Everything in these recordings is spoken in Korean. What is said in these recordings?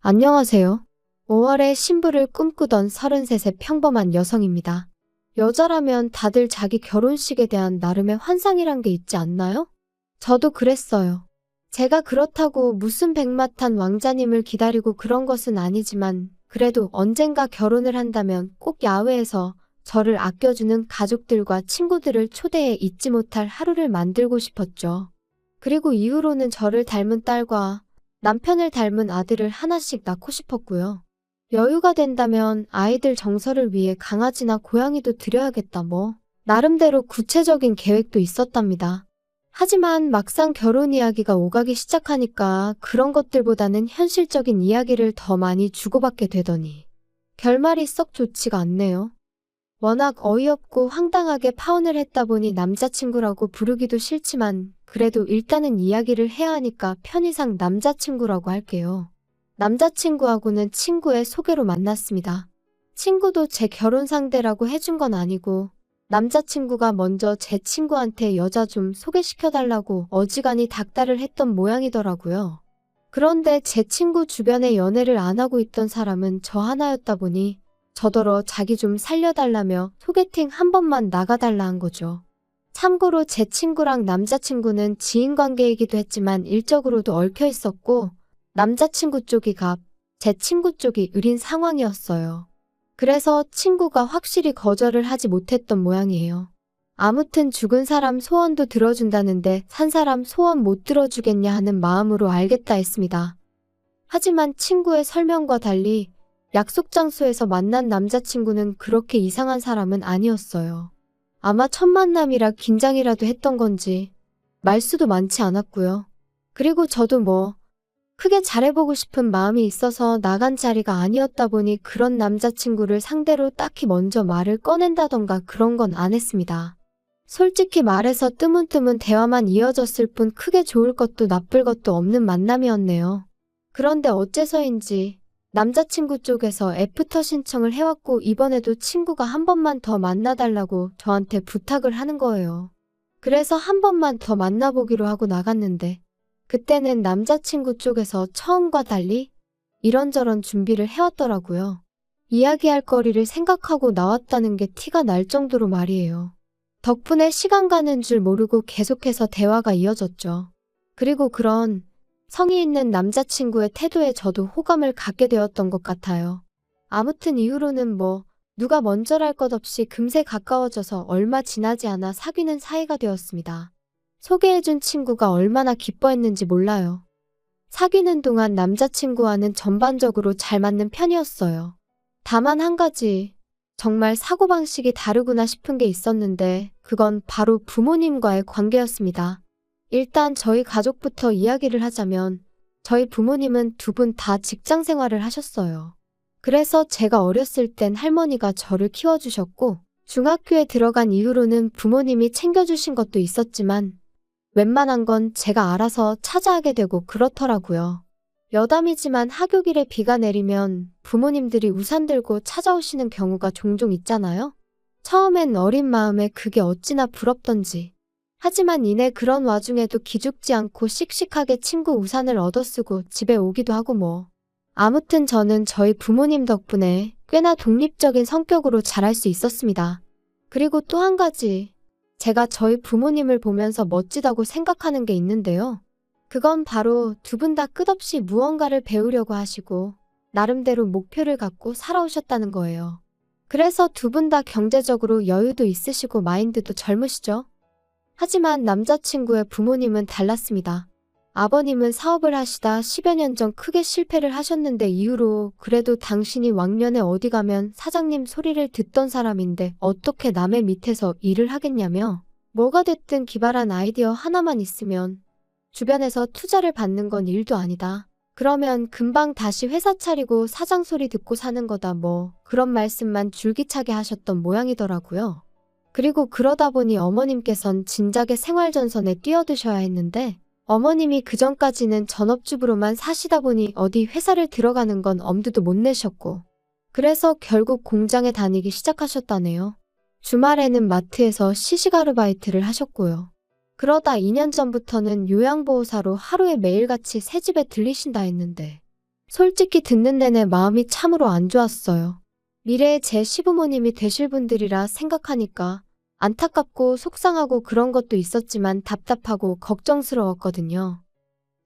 안녕하세요. 5월에 신부를 꿈꾸던 33의 평범한 여성입니다. 여자라면 다들 자기 결혼식에 대한 나름의 환상이란 게 있지 않나요? 저도 그랬어요. 제가 그렇다고 무슨 백마탄 왕자님을 기다리고 그런 것은 아니지만 그래도 언젠가 결혼을 한다면 꼭 야외에서 저를 아껴주는 가족들과 친구들을 초대해 잊지 못할 하루를 만들고 싶었죠. 그리고 이후로는 저를 닮은 딸과 남편을 닮은 아들을 하나씩 낳고 싶었고요. 여유가 된다면 아이들 정서를 위해 강아지나 고양이도 드려야겠다 뭐. 나름대로 구체적인 계획도 있었답니다. 하지만 막상 결혼 이야기가 오가기 시작하니까 그런 것들보다는 현실적인 이야기를 더 많이 주고받게 되더니 결말이 썩 좋지가 않네요. 워낙 어이없고 황당하게 파혼을 했다 보니 남자친구라고 부르기도 싫지만 그래도 일단은 이야기를 해야 하니까 편의상 남자친구라고 할게요. 남자친구하고는 친구의 소개로 만났습니다. 친구도 제 결혼 상대라고 해준 건 아니고 남자친구가 먼저 제 친구한테 여자 좀 소개시켜달라고 어지간히 닥달을 했던 모양이더라고요. 그런데 제 친구 주변에 연애를 안 하고 있던 사람은 저 하나였다 보니 저더러 자기 좀 살려달라며 소개팅 한 번만 나가달라 한 거죠. 참고로 제 친구랑 남자친구는 지인관계이기도 했지만 일적으로도 얽혀 있었고 남자친구 쪽이 갑, 제 친구 쪽이 을인 상황이었어요. 그래서 친구가 확실히 거절을 하지 못했던 모양이에요. 아무튼 죽은 사람 소원도 들어준다는데 산 사람 소원 못 들어주겠냐 하는 마음으로 알겠다 했습니다. 하지만 친구의 설명과 달리 약속 장소에서 만난 남자친구는 그렇게 이상한 사람은 아니었어요. 아마 첫 만남이라 긴장이라도 했던 건지 말수도 많지 않았고요. 그리고 저도 뭐 크게 잘해보고 싶은 마음이 있어서 나간 자리가 아니었다 보니 그런 남자친구를 상대로 딱히 먼저 말을 꺼낸다던가 그런 건 안 했습니다. 솔직히 말해서 뜨문뜨문 대화만 이어졌을 뿐 크게 좋을 것도 나쁠 것도 없는 만남이었네요. 그런데 어째서인지 남자친구 쪽에서 애프터 신청을 해왔고 이번에도 친구가 한 번만 더 만나달라고 저한테 부탁을 하는 거예요. 그래서 한 번만 더 만나보기로 하고 나갔는데 그때는 남자친구 쪽에서 처음과 달리 이런저런 준비를 해왔더라고요. 이야기할 거리를 생각하고 나왔다는 게 티가 날 정도로 말이에요. 덕분에 시간 가는 줄 모르고 계속해서 대화가 이어졌죠. 그리고 그런 성의 있는 남자친구의 태도에 저도 호감을 갖게 되었던 것 같아요. 아무튼 이후로는 뭐 누가 먼저랄 것 없이 금세 가까워져서 얼마 지나지 않아 사귀는 사이가 되었습니다. 소개해준 친구가 얼마나 기뻐했는지 몰라요. 사귀는 동안 남자친구와는 전반적으로 잘 맞는 편이었어요. 다만 한 가지 정말 사고방식이 다르구나 싶은 게 있었는데 그건 바로 부모님과의 관계였습니다. 일단 저희 가족부터 이야기를 하자면 저희 부모님은 두 분 다 직장 생활을 하셨어요. 그래서 제가 어렸을 땐 할머니가 저를 키워주셨고 중학교에 들어간 이후로는 부모님이 챙겨주신 것도 있었지만 웬만한 건 제가 알아서 찾아 하게 되고 그렇더라고요. 여담이지만 하교길에 비가 내리면 부모님들이 우산 들고 찾아오시는 경우가 종종 있잖아요. 처음엔 어린 마음에 그게 어찌나 부럽던지. 하지만 이내 그런 와중에도 기죽지 않고 씩씩하게 친구 우산을 얻어쓰고 집에 오기도 하고 뭐. 아무튼 저는 저희 부모님 덕분에 꽤나 독립적인 성격으로 자랄 수 있었습니다. 그리고 또 한 가지, 제가 저희 부모님을 보면서 멋지다고 생각하는 게 있는데요. 그건 바로 두 분 다 끝없이 무언가를 배우려고 하시고 나름대로 목표를 갖고 살아오셨다는 거예요. 그래서 두 분 다 경제적으로 여유도 있으시고 마인드도 젊으시죠? 하지만 남자친구의 부모님은 달랐습니다. 아버님은 사업을 하시다 10여 년 전 크게 실패를 하셨는데 이후로 그래도 당신이 왕년에 어디 가면 사장님 소리를 듣던 사람인데 어떻게 남의 밑에서 일을 하겠냐며 뭐가 됐든 기발한 아이디어 하나만 있으면 주변에서 투자를 받는 건 일도 아니다. 그러면 금방 다시 회사 차리고 사장 소리 듣고 사는 거다 뭐 그런 말씀만 줄기차게 하셨던 모양이더라고요. 그리고 그러다 보니 어머님께선 진작에 생활전선에 뛰어드셔야 했는데 어머님이 그전까지는 전업주부로만 사시다 보니 어디 회사를 들어가는 건 엄두도 못 내셨고 그래서 결국 공장에 다니기 시작하셨다네요. 주말에는 마트에서 시식 아르바이트를 하셨고요. 그러다 2년 전부터는 요양보호사로 하루에 매일같이 새집에 들리신다 했는데 솔직히 듣는 내내 마음이 참으로 안 좋았어요. 미래의 제 시부모님이 되실 분들이라 생각하니까 안타깝고 속상하고 그런 것도 있었지만 답답하고 걱정스러웠거든요.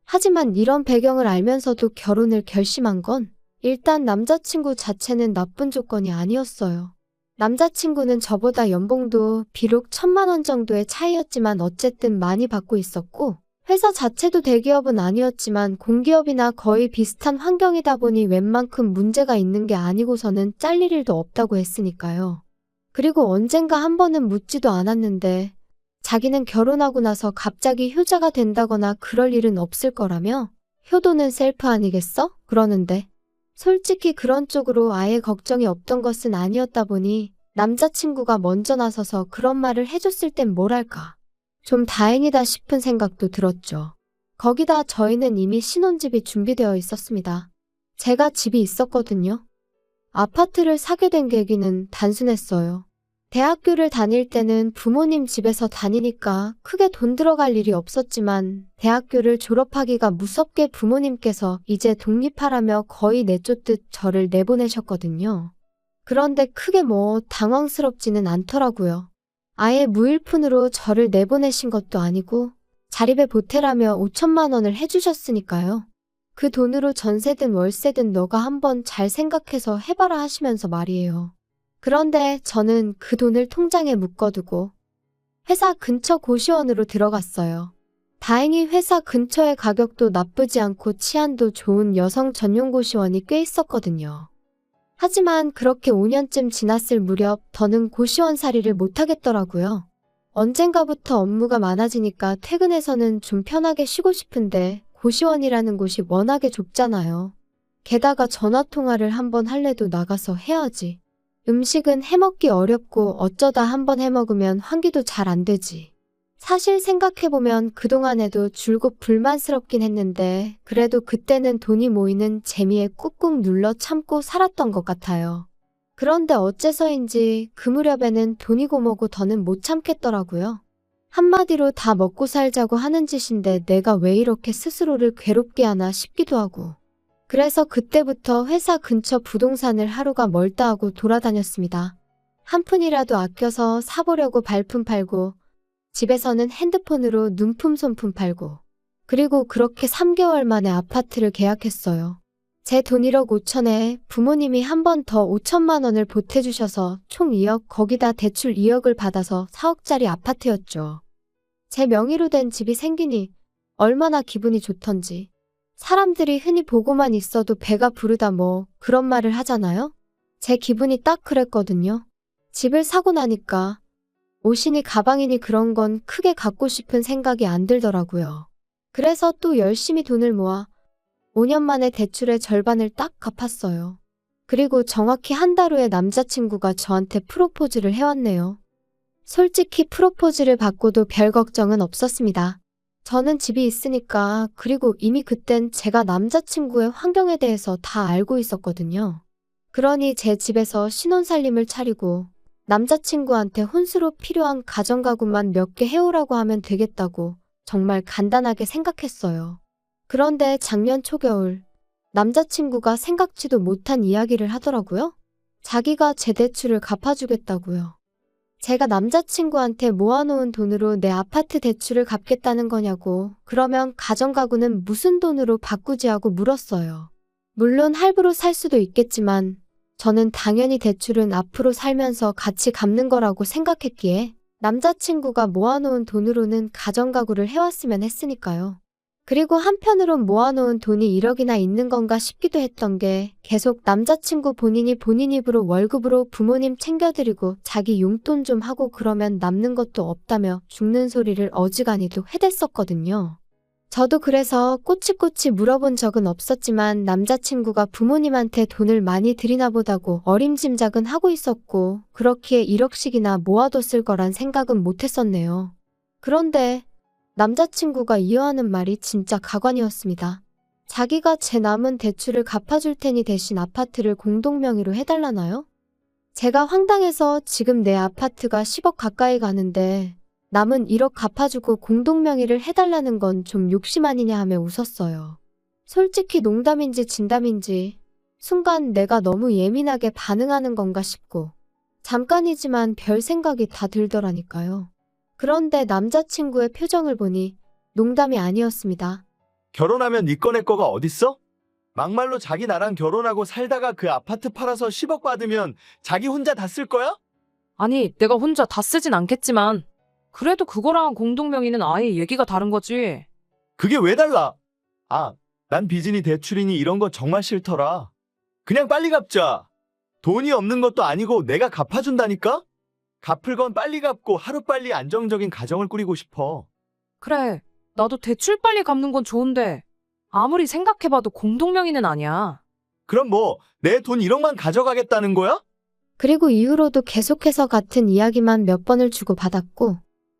하지만 이런 배경을 알면서도 결혼을 결심한 건 일단 남자친구 자체는 나쁜 조건이 아니었어요. 남자친구는 저보다 연봉도 비록 1,000만 원 정도의 차이였지만 어쨌든 많이 받고 있었고 회사 자체도 대기업은 아니었지만 공기업이나 거의 비슷한 환경이다 보니 웬만큼 문제가 있는 게 아니고서는 잘릴 일도 없다고 했으니까요. 그리고 언젠가 한 번은 묻지도 않았는데 자기는 결혼하고 나서 갑자기 효자가 된다거나 그럴 일은 없을 거라며 효도는 셀프 아니겠어? 그러는데 솔직히 그런 쪽으로 아예 걱정이 없던 것은 아니었다 보니 남자친구가 먼저 나서서 그런 말을 해줬을 땐 뭐랄까. 좀 다행이다 싶은 생각도 들었죠. 거기다 저희는 이미 신혼집이 준비되어 있었습니다. 제가 집이 있었거든요. 아파트를 사게 된 계기는 단순했어요. 대학교를 다닐 때는 부모님 집에서 다니니까 크게 돈 들어갈 일이 없었지만 대학교를 졸업하기가 무섭게 부모님께서 이제 독립하라며 거의 내쫓듯 저를 내보내셨거든요. 그런데 크게 뭐 당황스럽지는 않더라고요. 아예 무일푼으로 저를 내보내신 것도 아니고 자립에 보태라며 5천만 원을 해주셨으니까요. 그 돈으로 전세든 월세든 너가 한번 잘 생각해서 해봐라 하시면서 말이에요. 그런데 저는 그 돈을 통장에 묶어두고 회사 근처 고시원으로 들어갔어요. 다행히 회사 근처의 가격도 나쁘지 않고 치안도 좋은 여성 전용 고시원이 꽤 있었거든요. 하지만 그렇게 5년쯤 지났을 무렵 더는 고시원살이를 못하겠더라고요. 언젠가부터 업무가 많아지니까 퇴근해서는 좀 편하게 쉬고 싶은데 고시원이라는 곳이 워낙에 좁잖아요. 게다가 전화통화를 한번 할래도 나가서 해야지. 음식은 해먹기 어렵고 어쩌다 한번 해먹으면 환기도 잘 안 되지. 사실 생각해보면 그동안에도 줄곧 불만스럽긴 했는데 그래도 그때는 돈이 모이는 재미에 꾹꾹 눌러 참고 살았던 것 같아요. 그런데 어째서인지 그 무렵에는 돈이고 뭐고 더는 못 참겠더라고요. 한마디로 다 먹고 살자고 하는 짓인데 내가 왜 이렇게 스스로를 괴롭게 하나 싶기도 하고. 그래서 그때부터 회사 근처 부동산을 하루가 멀다 하고 돌아다녔습니다. 한 푼이라도 아껴서 사보려고 발품 팔고 집에서는 핸드폰으로 눈품 손품 팔고 그리고 그렇게 3개월 만에 아파트를 계약했어요. 제 돈 1억 5천에 부모님이 한 번 더 5천만 원을 보태주셔서 총 2억 거기다 대출 2억을 받아서 4억짜리 아파트였죠. 제 명의로 된 집이 생기니 얼마나 기분이 좋던지. 사람들이 흔히 보고만 있어도 배가 부르다 뭐 그런 말을 하잖아요. 제 기분이 딱 그랬거든요. 집을 사고 나니까 옷이니 가방이니 그런 건 크게 갖고 싶은 생각이 안 들더라고요. 그래서 또 열심히 돈을 모아 5년 만에 대출의 절반을 딱 갚았어요. 그리고 정확히 한 달 후에 남자친구가 저한테 프로포즈를 해왔네요. 솔직히 프로포즈를 받고도 별 걱정은 없었습니다. 저는 집이 있으니까 그리고 이미 그땐 제가 남자친구의 환경에 대해서 다 알고 있었거든요. 그러니 제 집에서 신혼살림을 차리고 남자친구한테 혼수로 필요한 가전가구만 몇 개 해오라고 하면 되겠다고 정말 간단하게 생각했어요. 그런데 작년 초겨울 남자친구가 생각지도 못한 이야기를 하더라고요. 자기가 제 대출을 갚아주겠다고요. 제가 남자친구한테 모아놓은 돈으로 내 아파트 대출을 갚겠다는 거냐고 그러면 가전가구는 무슨 돈으로 바꾸지 하고 물었어요. 물론 할부로 살 수도 있겠지만 저는 당연히 대출은 앞으로 살면서 같이 갚는 거라고 생각했기에 남자친구가 모아놓은 돈으로는 가전가구를 해왔으면 했으니까요. 그리고 한편으론 모아놓은 돈이 1억이나 있는 건가 싶기도 했던 게 계속 남자친구 본인 입으로 월급으로 부모님 챙겨드리고 자기 용돈 좀 하고 그러면 남는 것도 없다며 죽는 소리를 어지간히도 해댔었거든요. 저도 그래서 꼬치꼬치 물어본 적은 없었지만 남자친구가 부모님한테 돈을 많이 드리나 보다고 어림짐작은 하고 있었고 그렇기에 1억씩이나 모아뒀을 거란 생각은 못했었네요. 그런데 남자친구가 이어하는 말이 진짜 가관이었습니다. 자기가 제 남은 대출을 갚아줄 테니 대신 아파트를 공동명의로 해달라나요? 제가 황당해서 지금 내 아파트가 10억 가까이 가는데 남은 1억 갚아주고 공동명의를 해달라는 건 좀 욕심 아니냐 하며 웃었어요. 솔직히 농담인지 진담인지 순간 내가 너무 예민하게 반응하는 건가 싶고 잠깐이지만 별 생각이 다 들더라니까요. 그런데 남자친구의 표정을 보니 농담이 아니었습니다. 결혼하면 네 거 내 거가 어딨어? 막말로 자기 나랑 결혼하고 살다가 그 아파트 팔아서 10억 받으면 자기 혼자 다 쓸 거야? 아니, 내가 혼자 다 쓰진 않겠지만 그래도 그거랑 공동명의는 아예 얘기가 다른 거지. 그게 왜 달라? 아, 난 빚이니 대출이니 이런 거 정말 싫더라. 그냥 빨리 갚자. 돈이 없는 것도 아니고 내가 갚아준다니까? 갚을 건 빨리 갚고 하루빨리 안정적인 가정을 꾸리고 싶어. 그래, 나도 대출 빨리 갚는 건 좋은데 아무리 생각해봐도 공동명의는 아니야. 그럼 뭐 내 돈 1억만 가져가겠다는 거야? 그리고 이후로도 계속해서 같은 이야기만 몇 번을 주고받았고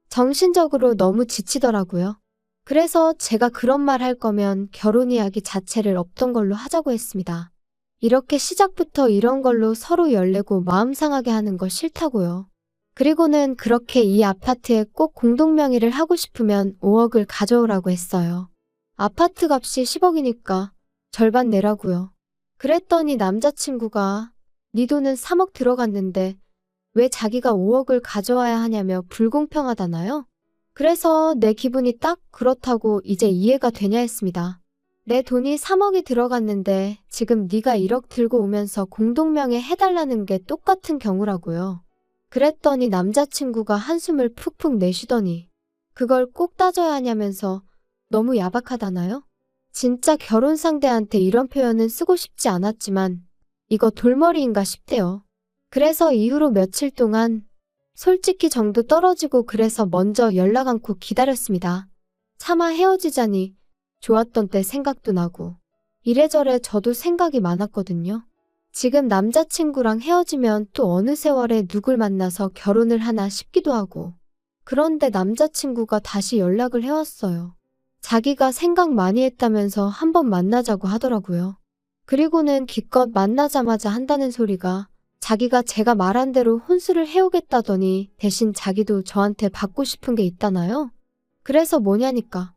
정신적으로 너무 지치더라고요. 그래서 제가 그런 말 할 거면 결혼 이야기 자체를 없던 걸로 하자고 했습니다. 이렇게 시작부터 이런 걸로 서로 열내고 마음 상하게 하는 거 싫다고요. 그리고는 그렇게 이 아파트에 꼭 공동명의를 하고 싶으면 5억을 가져오라고 했어요. 아파트 값이 10억이니까 절반 내라고요. 그랬더니 남자친구가 네 돈은 3억 들어갔는데 왜 자기가 5억을 가져와야 하냐며 불공평하다나요? 그래서 내 기분이 딱 그렇다고 이제 이해가 되냐 했습니다. 내 돈이 3억이 들어갔는데 지금 네가 1억 들고 오면서 공동명의 해달라는 게 똑같은 경우라고요. 그랬더니 남자친구가 한숨을 푹푹 내쉬더니 그걸 꼭 따져야 하냐면서 너무 야박하다나요? 진짜 결혼 상대한테 이런 표현은 쓰고 싶지 않았지만 이거 돌머리인가 싶대요. 그래서 이후로 며칠 동안 솔직히 정도 떨어지고 그래서 먼저 연락 않고 기다렸습니다. 차마 헤어지자니 좋았던 때 생각도 나고 이래저래 저도 생각이 많았거든요. 지금 남자친구랑 헤어지면 또 어느 세월에 누굴 만나서 결혼을 하나 싶기도 하고 그런데 남자친구가 다시 연락을 해왔어요. 자기가 생각 많이 했다면서 한번 만나자고 하더라고요. 그리고는 기껏 만나자마자 한다는 소리가 자기가 제가 말한 대로 혼수를 해오겠다더니 대신 자기도 저한테 받고 싶은 게 있다나요? 그래서 뭐냐니까.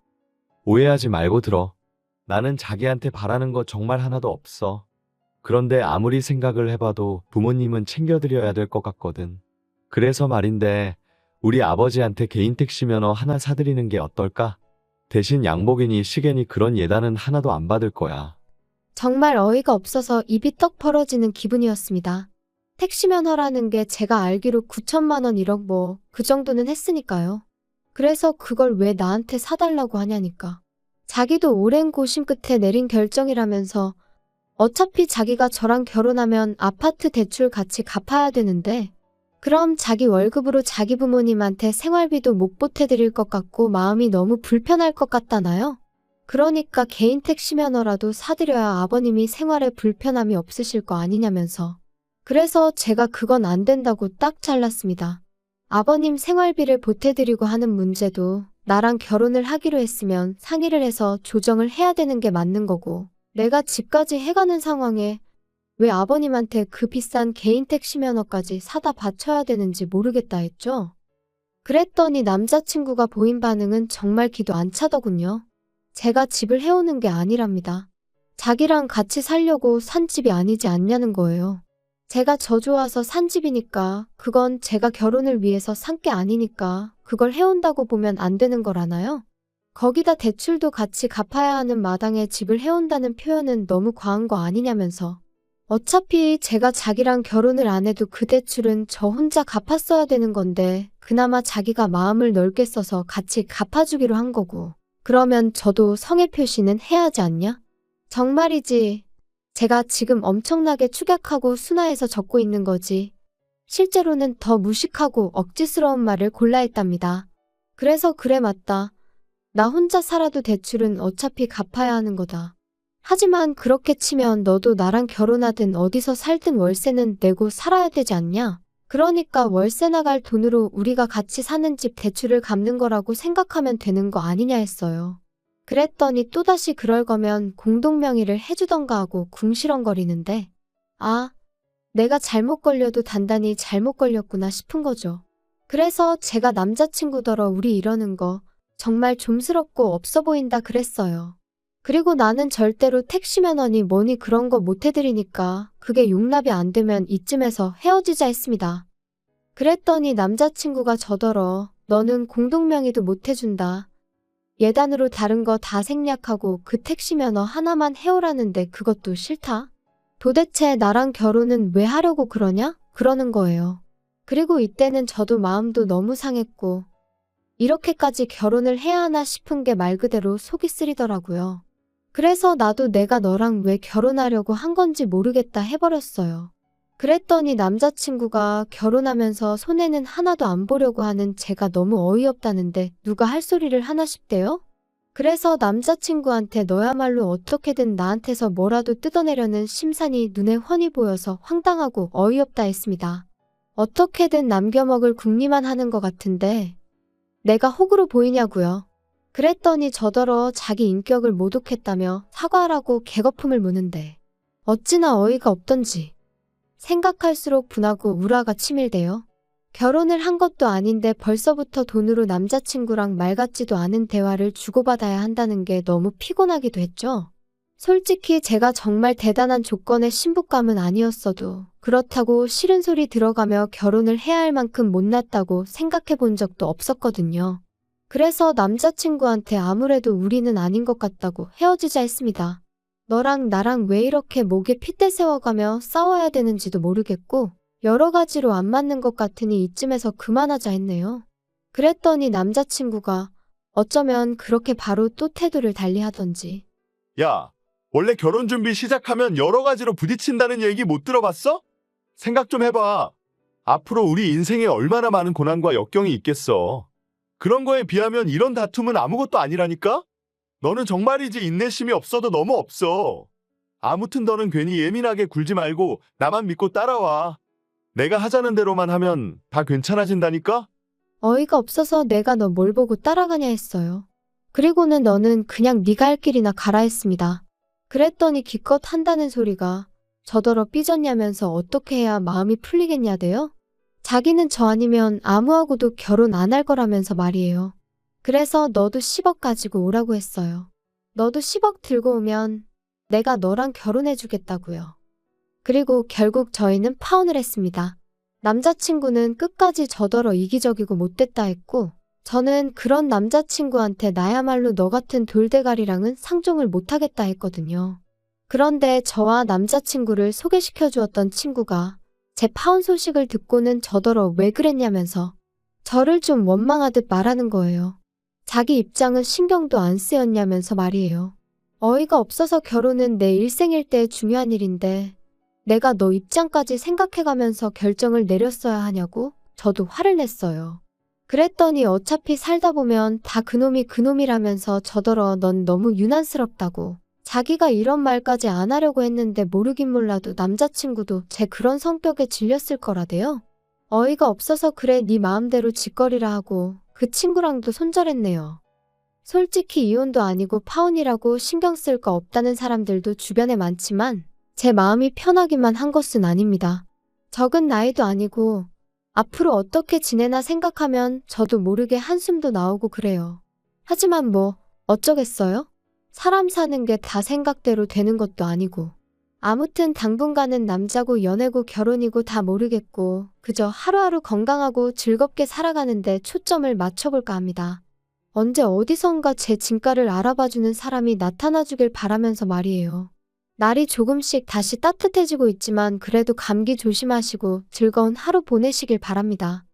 오해하지 말고 들어. 나는 자기한테 바라는 거 정말 하나도 없어. 그런데 아무리 생각을 해봐도 부모님은 챙겨드려야 될 것 같거든. 그래서 말인데 우리 아버지한테 개인 택시 면허 하나 사드리는 게 어떨까? 대신 양복이니 시계니 그런 예단은 하나도 안 받을 거야. 정말 어이가 없어서 입이 떡 벌어지는 기분이었습니다. 택시 면허라는 게 제가 알기로 9천만 원 1억 뭐 그 정도는 했으니까요. 그래서 그걸 왜 나한테 사달라고 하냐니까. 자기도 오랜 고심 끝에 내린 결정이라면서 어차피 자기가 저랑 결혼하면 아파트 대출 같이 갚아야 되는데 그럼 자기 월급으로 자기 부모님한테 생활비도 못 보태드릴 것 같고 마음이 너무 불편할 것 같다나요? 그러니까 개인 택시 면허라도 사드려야 아버님이 생활에 불편함이 없으실 거 아니냐면서. 그래서 제가 그건 안 된다고 딱 잘랐습니다. 아버님 생활비를 보태드리고 하는 문제도 나랑 결혼을 하기로 했으면 상의를 해서 조정을 해야 되는 게 맞는 거고 내가 집까지 해가는 상황에 왜 아버님한테 그 비싼 개인 택시 면허까지 사다 바쳐야 되는지 모르겠다 했죠. 그랬더니 남자친구가 보인 반응은 정말 기도 안 차더군요. 제가 집을 해오는 게 아니랍니다. 자기랑 같이 살려고 산 집이 아니지 않냐는 거예요. 제가 저 좋아서 산 집이니까 그건 제가 결혼을 위해서 산 게 아니니까 그걸 해온다고 보면 안 되는 거라나요? 거기다 대출도 같이 갚아야 하는 마당에 집을 해온다는 표현은 너무 과한 거 아니냐면서. 어차피 제가 자기랑 결혼을 안 해도 그 대출은 저 혼자 갚았어야 되는 건데 그나마 자기가 마음을 넓게 써서 같이 갚아주기로 한 거고 그러면 저도 성의 표시는 해야 하지 않냐? 정말이지. 제가 지금 엄청나게 축약하고 순화해서 적고 있는 거지. 실제로는 더 무식하고 억지스러운 말을 골라 했답니다. 그래서 그래 맞다. 나 혼자 살아도 대출은 어차피 갚아야 하는 거다. 하지만 그렇게 치면 너도 나랑 결혼하든 어디서 살든 월세는 내고 살아야 되지 않냐? 그러니까 월세 나갈 돈으로 우리가 같이 사는 집 대출을 갚는 거라고 생각하면 되는 거 아니냐 했어요. 그랬더니 또다시 그럴 거면 공동명의를 해주던가 하고 궁시렁거리는데 아, 내가 잘못 걸려도 단단히 잘못 걸렸구나 싶은 거죠. 그래서 제가 남자친구더러 우리 이러는 거 정말 좀스럽고 없어 보인다 그랬어요. 그리고 나는 절대로 택시면허니 뭐니 그런 거 못 해드리니까 그게 용납이 안 되면 이쯤에서 헤어지자 했습니다. 그랬더니 남자친구가 저더러 너는 공동명의도 못 해준다. 예단으로 다른 거 다 생략하고 그 택시면허 하나만 해오라는데 그것도 싫다. 도대체 나랑 결혼은 왜 하려고 그러냐? 그러는 거예요. 그리고 이때는 저도 마음도 너무 상했고 이렇게까지 결혼을 해야 하나 싶은 게 말 그대로 속이 쓰리더라고요. 그래서 나도 내가 너랑 왜 결혼하려고 한 건지 모르겠다 해버렸어요. 그랬더니 남자친구가 결혼하면서 손해는 하나도 안 보려고 하는 제가 너무 어이없다는데 누가 할 소리를 하나 싶대요? 그래서 남자친구한테 너야말로 어떻게든 나한테서 뭐라도 뜯어내려는 심산이 눈에 훤히 보여서 황당하고 어이없다 했습니다. 어떻게든 남겨먹을 궁리만 하는 것 같은데 내가 호구로 보이냐고요. 그랬더니 저더러 자기 인격을 모독했다며 사과하라고 개거품을 무는데 어찌나 어이가 없던지 생각할수록 분하고 우라가 치밀대요. 결혼을 한 것도 아닌데 벌써부터 돈으로 남자친구랑 말 같지도 않은 대화를 주고받아야 한다는 게 너무 피곤하기도 했죠. 솔직히 제가 정말 대단한 조건의 신부감은 아니었어도 그렇다고 싫은 소리 들어가며 결혼을 해야 할 만큼 못났다고 생각해 본 적도 없었거든요. 그래서 남자친구한테 아무래도 우리는 아닌 것 같다고 헤어지자 했습니다. 너랑 나랑 왜 이렇게 목에 핏대 세워가며 싸워야 되는지도 모르겠고 여러 가지로 안 맞는 것 같으니 이쯤에서 그만하자 했네요. 그랬더니 남자친구가 어쩌면 그렇게 바로 또 태도를 달리하던지. 야, 원래 결혼 준비 시작하면 여러 가지로 부딪힌다는 얘기 못 들어봤어? 생각 좀 해봐. 앞으로 우리 인생에 얼마나 많은 고난과 역경이 있겠어. 그런 거에 비하면 이런 다툼은 아무것도 아니라니까? 너는 정말이지 인내심이 없어도 너무 없어. 아무튼 너는 괜히 예민하게 굴지 말고 나만 믿고 따라와. 내가 하자는 대로만 하면 다 괜찮아진다니까? 어이가 없어서 내가 너 뭘 보고 따라가냐 했어요. 그리고는 너는 그냥 네가 할 길이나 가라 했습니다. 그랬더니 기껏 한다는 소리가 저더러 삐졌냐면서 어떻게 해야 마음이 풀리겠냐대요? 자기는 저 아니면 아무하고도 결혼 안 할 거라면서 말이에요. 그래서 너도 10억 가지고 오라고 했어요. 너도 10억 들고 오면 내가 너랑 결혼해 주겠다고요. 그리고 결국 저희는 파혼을 했습니다. 남자친구는 끝까지 저더러 이기적이고 못됐다 했고 저는 그런 남자친구한테 나야말로 너 같은 돌대가리랑은 상종을 못하겠다 했거든요. 그런데 저와 남자친구를 소개시켜 주었던 친구가 제 파혼 소식을 듣고는 저더러 왜 그랬냐면서 저를 좀 원망하듯 말하는 거예요. 자기 입장은 신경도 안 쓰였냐면서 말이에요. 어이가 없어서 결혼은 내 일생일대의 중요한 일인데 내가 너 입장까지 생각해가면서 결정을 내렸어야 하냐고 저도 화를 냈어요. 그랬더니 어차피 살다 보면 다 그놈이 그놈이라면서 저더러 넌 너무 유난스럽다고 자기가 이런 말까지 안 하려고 했는데 모르긴 몰라도 남자친구도 제 그런 성격에 질렸을 거라대요. 어이가 없어서 그래 네 마음대로 짓거리라 하고 그 친구랑도 손절했네요. 솔직히 이혼도 아니고 파혼이라고 신경 쓸 거 없다는 사람들도 주변에 많지만 제 마음이 편하기만 한 것은 아닙니다. 적은 나이도 아니고 앞으로 어떻게 지내나 생각하면 저도 모르게 한숨도 나오고 그래요. 하지만 뭐 어쩌겠어요? 사람 사는 게 다 생각대로 되는 것도 아니고. 아무튼 당분간은 남자고 연애고 결혼이고 다 모르겠고 그저 하루하루 건강하고 즐겁게 살아가는데 초점을 맞춰볼까 합니다. 언제 어디선가 제 진가를 알아봐주는 사람이 나타나주길 바라면서 말이에요. 날이 조금씩 다시 따뜻해지고 있지만 그래도 감기 조심하시고 즐거운 하루 보내시길 바랍니다.